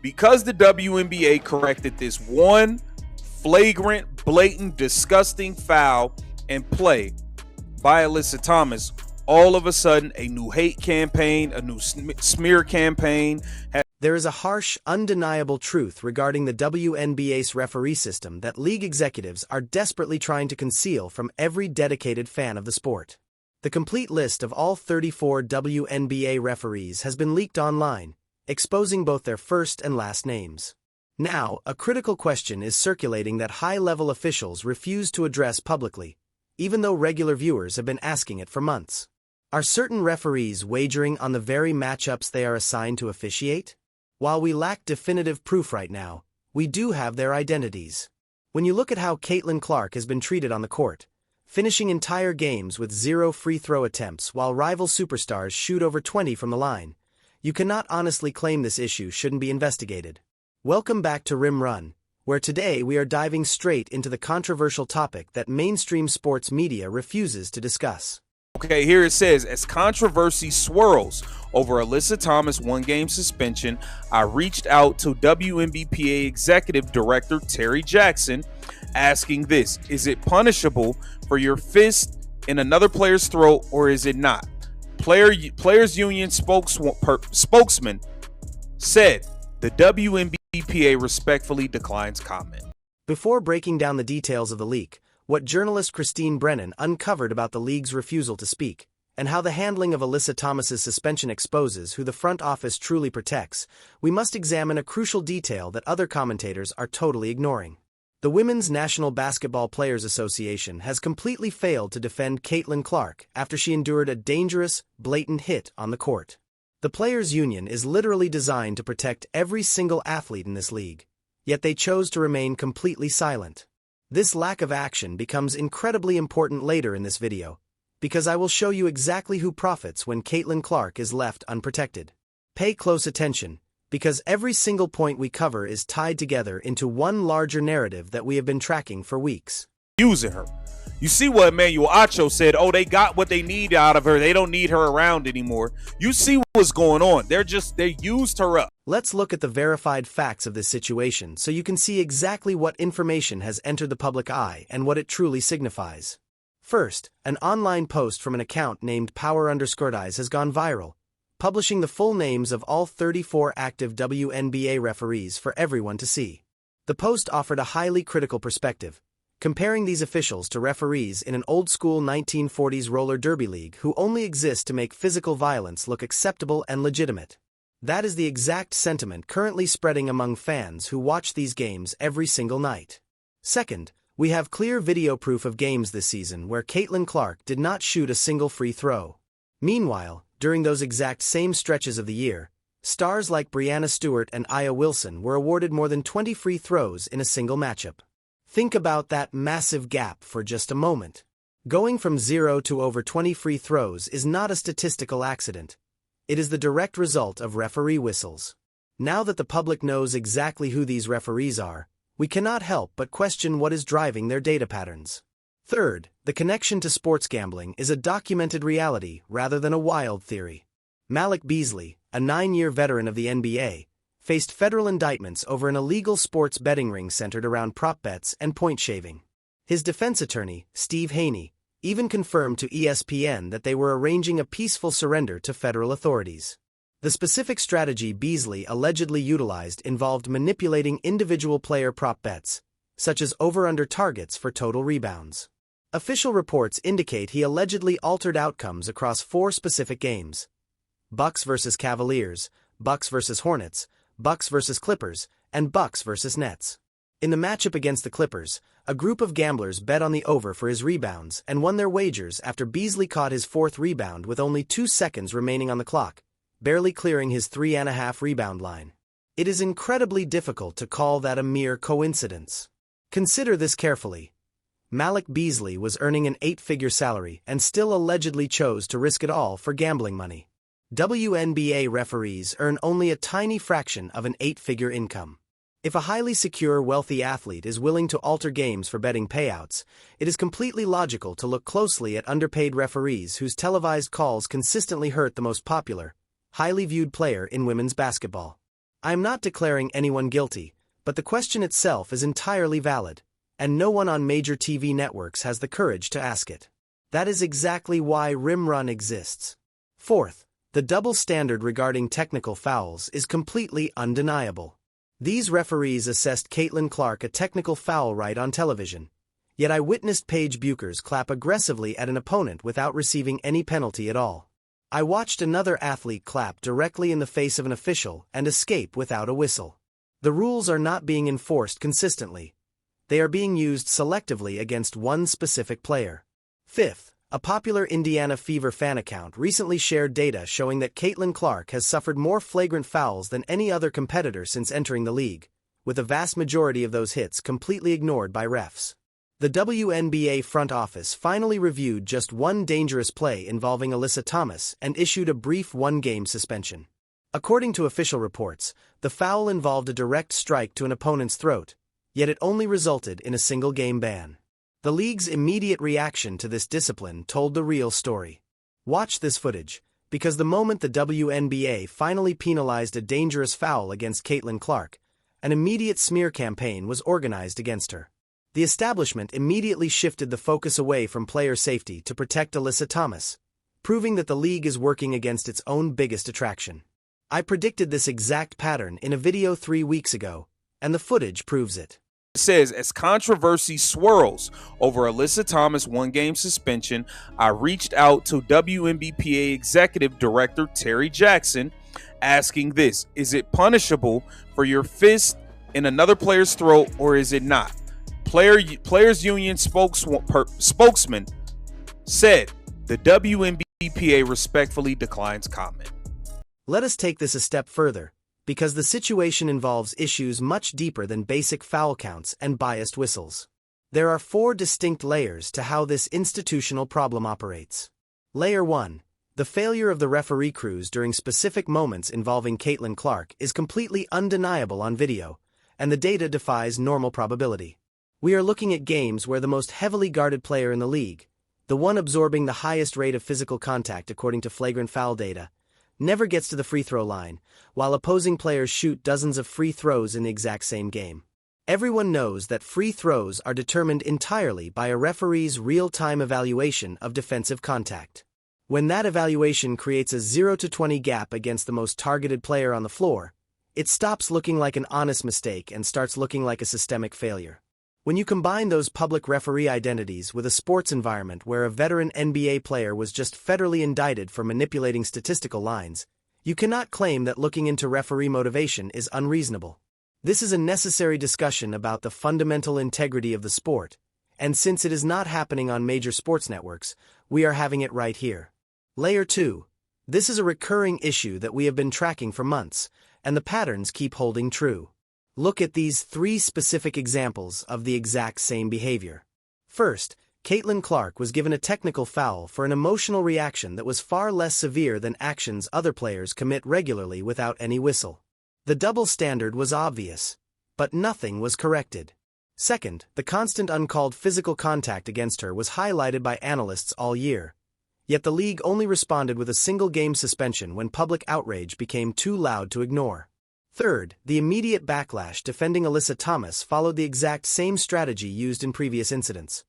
Because the WNBA corrected this one flagrant, blatant, disgusting foul and play by Alyssa Thomas, all of a sudden a new hate campaign, a new smear campaign. There is a harsh, undeniable truth regarding the WNBA's referee system that league executives are desperately trying to conceal from every dedicated fan of the sport. The complete list of all 34 WNBA referees has been leaked online, exposing both their first and last names. Now, a critical question is circulating that high-level officials refuse to address publicly, even though regular viewers have been asking it for months. Are certain referees wagering on the very matchups they are assigned to officiate? While we lack definitive proof right now, we do have their identities. When you look at how Caitlin Clark has been treated on the court, finishing entire games with 0 free throw attempts while rival superstars shoot over 20 from the line, you cannot honestly claim this issue shouldn't be investigated. Welcome back to Rim Run, where today we are diving straight into the controversial topic that mainstream sports media refuses to discuss. Okay, here it says, as controversy swirls over Alyssa Thomas' one-game suspension, I reached out to WNBA Executive Director Terry Jackson asking this: is it punishable for your fist in another player's throat or is it not? Players Union spokesman said the WNBA respectfully declines comment. Before breaking down the details of the leak, what journalist Christine Brennan uncovered about the league's refusal to speak, and how the handling of Alyssa Thomas's suspension exposes who the front office truly protects, we must examine a crucial detail that other commentators are totally ignoring. The Women's National Basketball Players Association has completely failed to defend Caitlin Clark after she endured a dangerous, blatant hit on the court. The Players Union is literally designed to protect every single athlete in this league, yet they chose to remain completely silent. This lack of action becomes incredibly important later in this video, because I will show you exactly who profits when Caitlin Clark is left unprotected. Pay close attention, because every single point we cover is tied together into one larger narrative that we have been tracking for weeks. Using her. You see what Emmanuel Acho said, oh, they got what they need out of her. They don't need her around anymore. You see what's going on. They used her up. Let's look at the verified facts of this situation so you can see exactly what information has entered the public eye and what it truly signifies. First, an online post from an account named Power_Eyes has gone viral, publishing the full names of all 34 active WNBA referees for everyone to see. The post offered a highly critical perspective, comparing these officials to referees in an old-school 1940s roller derby league who only exist to make physical violence look acceptable and legitimate. That is the exact sentiment currently spreading among fans who watch these games every single night. Second, we have clear video proof of games this season where Caitlin Clark did not shoot a single free throw. Meanwhile, during those exact same stretches of the year, stars like Breanna Stewart and Aya Wilson were awarded more than 20 free throws in a single matchup. Think about that massive gap for just a moment. Going from 0 to over 20 free throws is not a statistical accident. It is the direct result of referee whistles. Now that the public knows exactly who these referees are, we cannot help but question what is driving their data patterns. Third, the connection to sports gambling is a documented reality rather than a wild theory. Malik Beasley, a 9-year veteran of the NBA, faced federal indictments over an illegal sports betting ring centered around prop bets and point shaving. His defense attorney, Steve Haney, even confirmed to ESPN that they were arranging a peaceful surrender to federal authorities. The specific strategy Beasley allegedly utilized involved manipulating individual player prop bets, such as over-under targets for total rebounds. Official reports indicate he allegedly altered outcomes across 4 specific games: Bucks vs. Cavaliers, Bucks vs. Hornets, Bucks vs. Clippers, and Bucks vs. Nets. In the matchup against the Clippers, a group of gamblers bet on the over for his rebounds and won their wagers after Beasley caught his 4th rebound with only 2 seconds remaining on the clock, barely clearing his 3.5 rebound line. It is incredibly difficult to call that a mere coincidence. Consider this carefully. Malik Beasley was earning an 8-figure salary and still allegedly chose to risk it all for gambling money. WNBA referees earn only a tiny fraction of an 8-figure income. If a highly secure, wealthy athlete is willing to alter games for betting payouts, it is completely logical to look closely at underpaid referees whose televised calls consistently hurt the most popular, highly viewed player in women's basketball. I am not declaring anyone guilty, but the question itself is entirely valid, and no one on major TV networks has the courage to ask it. That is exactly why Rim Run exists. Fourth, the double standard regarding technical fouls is completely undeniable. These referees assessed Caitlin Clark a technical foul right on television, yet I witnessed Paige Buchers clap aggressively at an opponent without receiving any penalty at all. I watched another athlete clap directly in the face of an official and escape without a whistle. The rules are not being enforced consistently. They are being used selectively against one specific player. Fifth, a popular Indiana Fever fan account recently shared data showing that Caitlin Clark has suffered more flagrant fouls than any other competitor since entering the league, with a vast majority of those hits completely ignored by refs. The WNBA front office finally reviewed just one dangerous play involving Alyssa Thomas and issued a brief one-game suspension. According to official reports, the foul involved a direct strike to an opponent's throat, yet it only resulted in a single-game ban. The league's immediate reaction to this discipline told the real story. Watch this footage, because the moment the WNBA finally penalized a dangerous foul against Caitlin Clark, an immediate smear campaign was organized against her. The establishment immediately shifted the focus away from player safety to protect Alyssa Thomas, proving that the league is working against its own biggest attraction. I predicted this exact pattern in a video 3 weeks ago, and the footage proves it. It says, as controversy swirls over Alyssa Thomas' one-game suspension, I reached out to WNBA Executive Director Terry Jackson, asking this: is it punishable for your fist in another player's throat, or is it not? Players Union spokesman said the WNBA respectfully declines comment. Let us take this a step further, because the situation involves issues much deeper than basic foul counts and biased whistles. There are 4 distinct layers to how this institutional problem operates. Layer 1. The failure of the referee crews during specific moments involving Caitlin Clark is completely undeniable on video, and the data defies normal probability. We are looking at games where the most heavily guarded player in the league, the one absorbing the highest rate of physical contact according to flagrant foul data, never gets to the free throw line, while opposing players shoot dozens of free throws in the exact same game. Everyone knows that free throws are determined entirely by a referee's real-time evaluation of defensive contact. When that evaluation creates a 0 to 20 gap against the most targeted player on the floor, it stops looking like an honest mistake and starts looking like a systemic failure. When you combine those public referee identities with a sports environment where a veteran NBA player was just federally indicted for manipulating statistical lines, you cannot claim that looking into referee motivation is unreasonable. This is a necessary discussion about the fundamental integrity of the sport, and since it is not happening on major sports networks, we are having it right here. Layer 2. This is a recurring issue that we have been tracking for months, and the patterns keep holding true. Look at these 3 specific examples of the exact same behavior. First, Caitlin Clark was given a technical foul for an emotional reaction that was far less severe than actions other players commit regularly without any whistle. The double standard was obvious, but nothing was corrected. Second, the constant uncalled physical contact against her was highlighted by analysts all year, yet the league only responded with a single-game suspension when public outrage became too loud to ignore. Third, the immediate backlash defending Alyssa Thomas followed the exact same strategy used in previous incidents.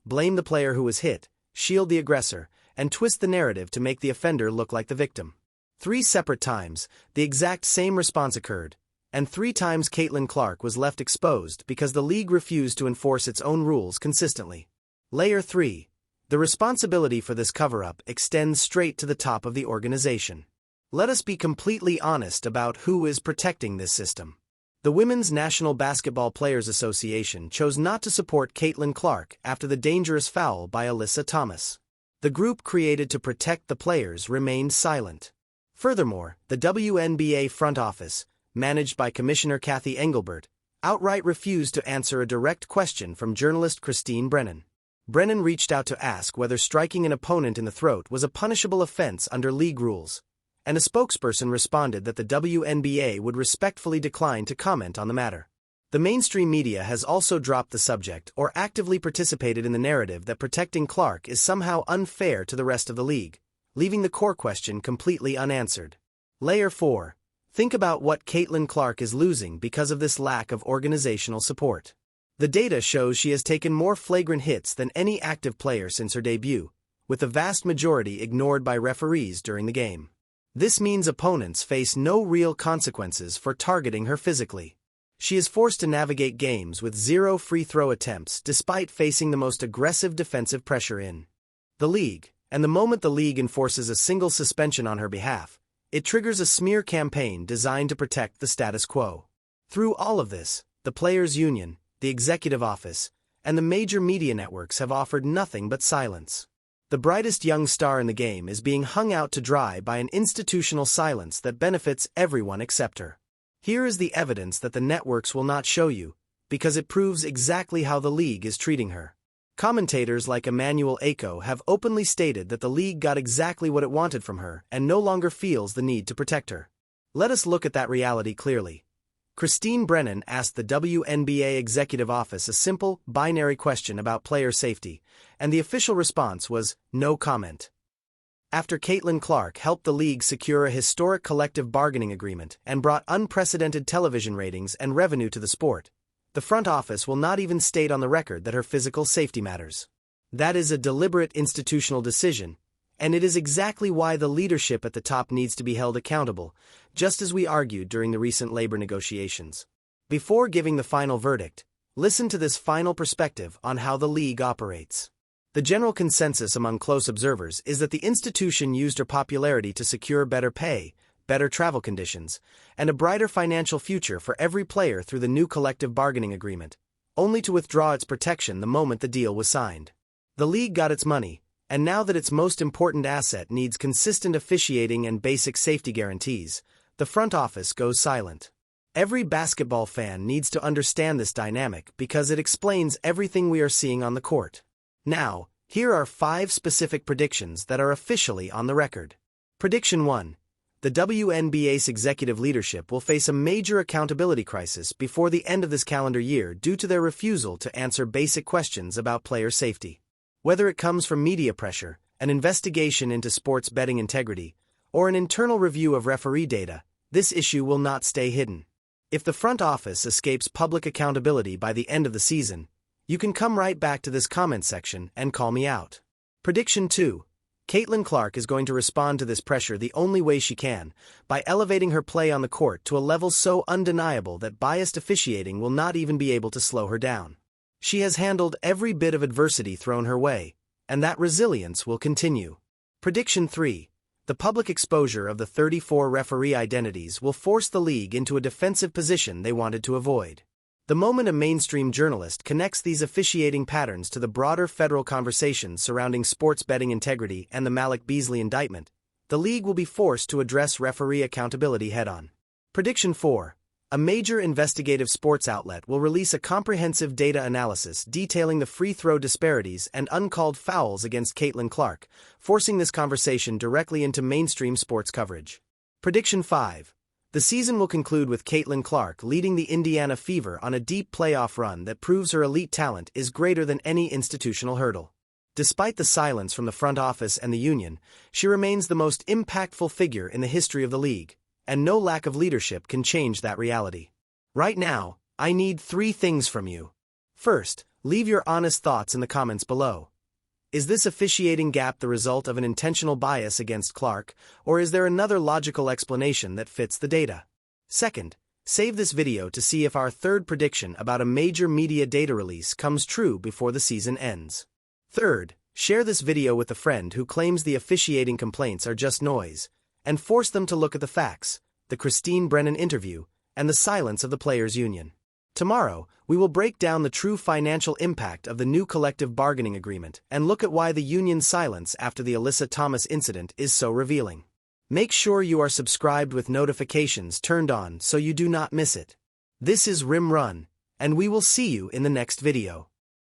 Blame the player who was hit, shield the aggressor, and twist the narrative to make the offender look like the victim. 3 separate times, the exact same response occurred, and 3 times Caitlin Clark was left exposed because the league refused to enforce its own rules consistently. Layer 3. The responsibility for this cover-up extends straight to the top of the organization. Let us be completely honest about who is protecting this system. The Women's National Basketball Players Association chose not to support Caitlin Clark after the dangerous foul by Alyssa Thomas. The group created to protect the players remained silent. Furthermore, the WNBA front office, managed by Commissioner Kathy Engelbert, outright refused to answer a direct question from journalist Christine Brennan. Brennan reached out to ask whether striking an opponent in the throat was a punishable offense under league rules, and a spokesperson responded that the WNBA would respectfully decline to comment on the matter. The mainstream media has also dropped the subject or actively participated in the narrative that protecting Clark is somehow unfair to the rest of the league, leaving the core question completely unanswered. Layer 4. Think about what Caitlin Clark is losing because of this lack of organizational support. The data shows she has taken more flagrant hits than any active player since her debut, with the vast majority ignored by referees during the game. This means opponents face no real consequences for targeting her physically. She is forced to navigate games with 0 free throw attempts despite facing the most aggressive defensive pressure in the league, and the moment the league enforces a single suspension on her behalf, it triggers a smear campaign designed to protect the status quo. Through all of this, the Players' Union, the Executive Office, and the major media networks have offered nothing but silence. The brightest young star in the game is being hung out to dry by an institutional silence that benefits everyone except her. Here is the evidence that the networks will not show you, because it proves exactly how the league is treating her. Commentators like Emmanuel Aiko have openly stated that the league got exactly what it wanted from her and no longer feels the need to protect her. Let us look at that reality clearly. Christine Brennan asked the WNBA Executive Office a simple, binary question about player safety, and the official response was, no comment. After Caitlin Clark helped the league secure a historic collective bargaining agreement and brought unprecedented television ratings and revenue to the sport, the front office will not even state on the record that her physical safety matters. That is a deliberate institutional decision, and it is exactly why the leadership at the top needs to be held accountable, just as we argued during the recent labor negotiations. Before giving the final verdict, listen to this final perspective on how the league operates. The general consensus among close observers is that the institution used her popularity to secure better pay, better travel conditions, and a brighter financial future for every player through the new collective bargaining agreement, only to withdraw its protection the moment the deal was signed. The league got its money, and now that its most important asset needs consistent officiating and basic safety guarantees, the front office goes silent. Every basketball fan needs to understand this dynamic because it explains everything we are seeing on the court. Now, here are 5 specific predictions that are officially on the record. Prediction 1. The WNBA's executive leadership will face a major accountability crisis before the end of this calendar year due to their refusal to answer basic questions about player safety. Whether it comes from media pressure, an investigation into sports betting integrity, or an internal review of referee data, this issue will not stay hidden. If the front office escapes public accountability by the end of the season, you can come right back to this comment section and call me out. Prediction 2. Caitlin Clark is going to respond to this pressure the only way she can, by elevating her play on the court to a level so undeniable that biased officiating will not even be able to slow her down. She has handled every bit of adversity thrown her way, and that resilience will continue. Prediction 3. The public exposure of the 34 referee identities will force the league into a defensive position they wanted to avoid. The moment a mainstream journalist connects these officiating patterns to the broader federal conversation surrounding sports betting integrity and the Malik Beasley indictment, the league will be forced to address referee accountability head-on. Prediction 4. A major investigative sports outlet will release a comprehensive data analysis detailing the free throw disparities and uncalled fouls against Caitlin Clark, forcing this conversation directly into mainstream sports coverage. Prediction 5. The season will conclude with Caitlin Clark leading the Indiana Fever on a deep playoff run that proves her elite talent is greater than any institutional hurdle. Despite the silence from the front office and the union, she remains the most impactful figure in the history of the league, and no lack of leadership can change that reality. Right now, I need 3 things from you. First, leave your honest thoughts in the comments below. Is this officiating gap the result of an intentional bias against Clark, or is there another logical explanation that fits the data? Second, save this video to see if our third prediction about a major media data release comes true before the season ends. Third, share this video with a friend who claims the officiating complaints are just noise, and force them to look at the facts, the Christine Brennan interview, and the silence of the Players' Union. Tomorrow, we will break down the true financial impact of the new collective bargaining agreement and look at why the union's silence after the Alyssa Thomas incident is so revealing. Make sure you are subscribed with notifications turned on so you do not miss it. This is Rim Run, and we will see you in the next video.